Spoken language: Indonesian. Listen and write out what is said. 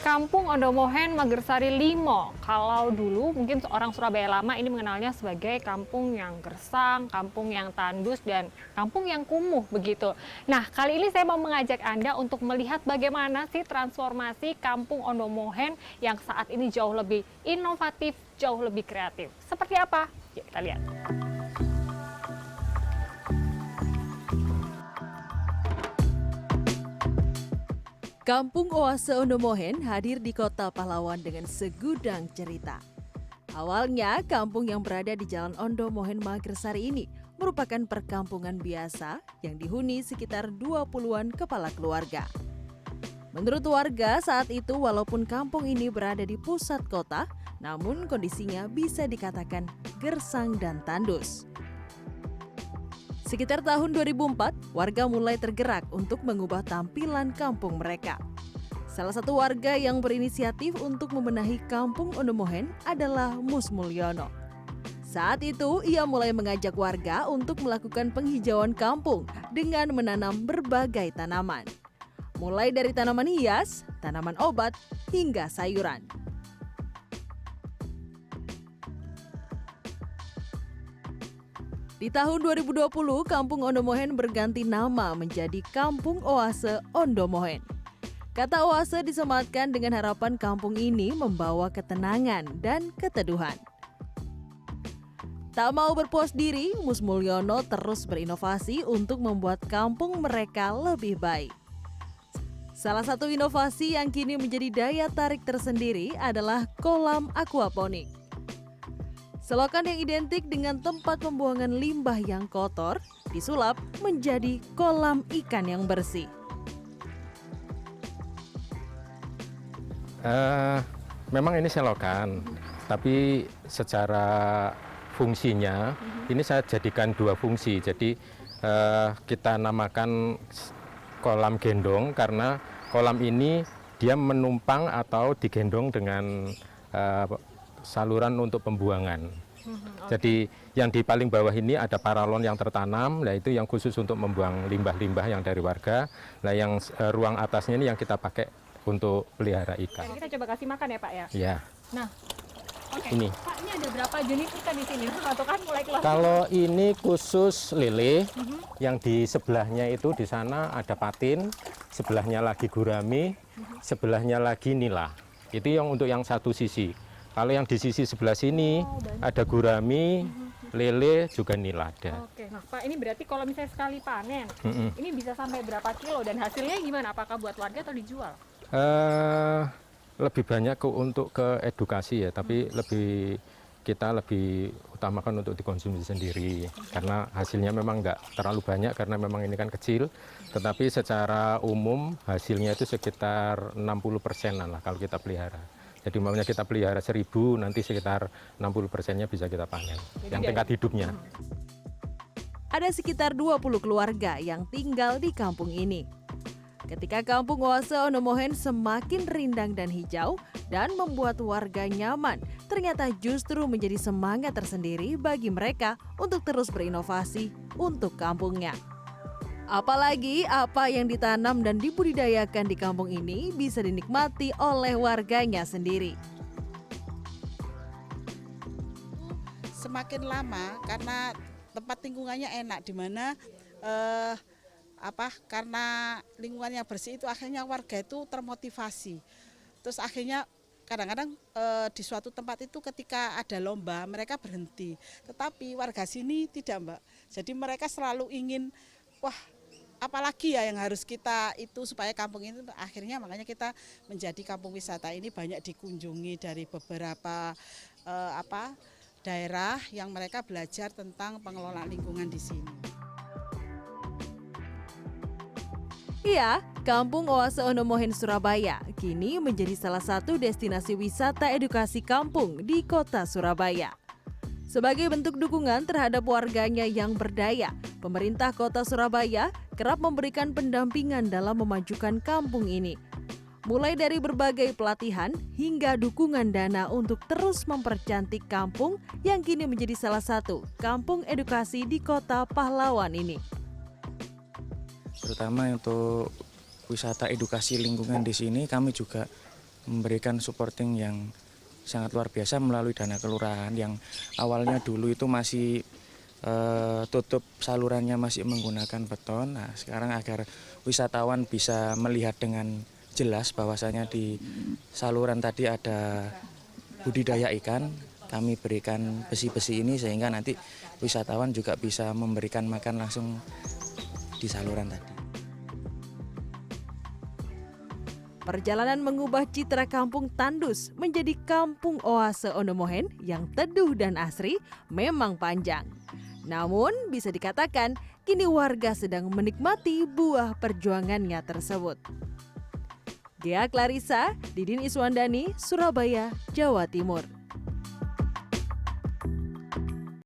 Kampung Ondomohen Magersari Limo. Kalau dulu mungkin orang Surabaya lama ini mengenalnya sebagai kampung yang gersang, kampung yang tandus, dan kampung yang kumuh begitu. Nah, kali ini saya mau mengajak Anda untuk melihat bagaimana sih transformasi Kampung Ondomohen yang saat ini jauh lebih inovatif, jauh lebih kreatif. Seperti apa? Yuk kita lihat. Kampung Oase Ondomohen hadir di kota pahlawan dengan segudang cerita. Awalnya, kampung yang berada di Jalan Ondomohen Magersari ini merupakan perkampungan biasa yang dihuni sekitar 20-an kepala keluarga. Menurut warga saat itu, walaupun kampung ini berada di pusat kota, namun kondisinya bisa dikatakan gersang dan tandus. Sekitar tahun 2004, warga mulai tergerak untuk mengubah tampilan kampung mereka. Salah satu warga yang berinisiatif untuk membenahi Kampung Ondomohen adalah Mus Mulyono. Saat itu, ia mulai mengajak warga untuk melakukan penghijauan kampung dengan menanam berbagai tanaman. Mulai dari tanaman hias, tanaman obat, hingga sayuran. Di tahun 2020, Kampung Ondomohen berganti nama menjadi Kampung Oase Ondomohen. Kata oase disematkan dengan harapan kampung ini membawa ketenangan dan keteduhan. Tak mau berpuas diri, Mus Mulyono terus berinovasi untuk membuat kampung mereka lebih baik. Salah satu inovasi yang kini menjadi daya tarik tersendiri adalah kolam aquaponik. Selokan yang identik dengan tempat pembuangan limbah yang kotor disulap menjadi kolam ikan yang bersih. Memang ini selokan, tapi secara fungsinya ini saya jadikan dua fungsi. Jadi kita namakan kolam gendong karena kolam ini dia menumpang atau digendong dengan saluran untuk pembuangan. Jadi yang di paling bawah ini ada paralon yang tertanam, nah itu yang khusus untuk membuang limbah-limbah yang dari warga. Nah yang ruang atasnya ini yang kita pakai untuk pelihara ikan. Jadi kita coba kasih makan ya Pak ya? Iya. Nah, oke. Ini. Pak, ini ada berapa jenis ikan di sini? Satu kan mulai keluar. Kalau ini khusus lele, yang di sebelahnya itu di sana ada patin, sebelahnya lagi gurami, sebelahnya lagi nila. Itu yang untuk yang satu sisi. Kalau yang di sisi sebelah sini ada gurami, lele, juga nila ada. Oke, nah Pak ini berarti kalau misalnya sekali panen, ini bisa sampai berapa kilo dan hasilnya gimana? Apakah buat warga atau dijual? Lebih banyak untuk ke edukasi ya, tapi kita lebih utamakan untuk dikonsumsi sendiri karena hasilnya memang nggak terlalu banyak karena memang ini kan kecil, tetapi secara umum hasilnya itu sekitar 60%-an lah kalau kita pelihara. Jadi umpamanya kita pelihara 1000, nanti sekitar 60%-nya bisa kita panen. Jadi yang tingkat hidupnya. Ada sekitar 20 keluarga yang tinggal di kampung ini. Ketika Kampung Oase Ondomohen semakin rindang dan hijau dan membuat warga nyaman, ternyata justru menjadi semangat tersendiri bagi mereka untuk terus berinovasi untuk kampungnya. Apalagi apa yang ditanam dan dibudidayakan di kampung ini bisa dinikmati oleh warganya sendiri. Semakin lama karena tempat lingkungannya enak, di mana karena lingkungannya bersih itu akhirnya warga itu termotivasi. Terus akhirnya kadang-kadang di suatu tempat itu ketika ada lomba mereka berhenti, tetapi warga sini tidak, Mbak. Jadi mereka selalu ingin, wah apalagi ya yang harus kita itu supaya kampung ini akhirnya makanya kita menjadi kampung wisata ini banyak dikunjungi dari beberapa daerah yang mereka belajar tentang pengelolaan lingkungan di sini. Iya, Kampung Oase Ondomohen Surabaya kini menjadi salah satu destinasi wisata edukasi kampung di kota Surabaya. Sebagai bentuk dukungan terhadap warganya yang berdaya, pemerintah kota Surabaya kerap memberikan pendampingan dalam memajukan kampung ini. Mulai dari berbagai pelatihan hingga dukungan dana untuk terus mempercantik kampung yang kini menjadi salah satu kampung edukasi di kota pahlawan ini. Terutama untuk wisata edukasi lingkungan di sini kami juga memberikan supporting yang sangat luar biasa melalui dana kelurahan yang awalnya dulu itu masih tutup salurannya masih menggunakan beton. Nah, sekarang agar wisatawan bisa melihat dengan jelas bahwasanya di saluran tadi ada budidaya ikan, kami berikan besi-besi ini sehingga nanti wisatawan juga bisa memberikan makan langsung di saluran tadi. Perjalanan mengubah citra kampung Tandus menjadi kampung oase Onomohen yang teduh dan asri memang panjang. Namun bisa dikatakan kini warga sedang menikmati buah perjuangannya tersebut. Ghea Klarissa, Didin Iswandani, Surabaya, Jawa Timur.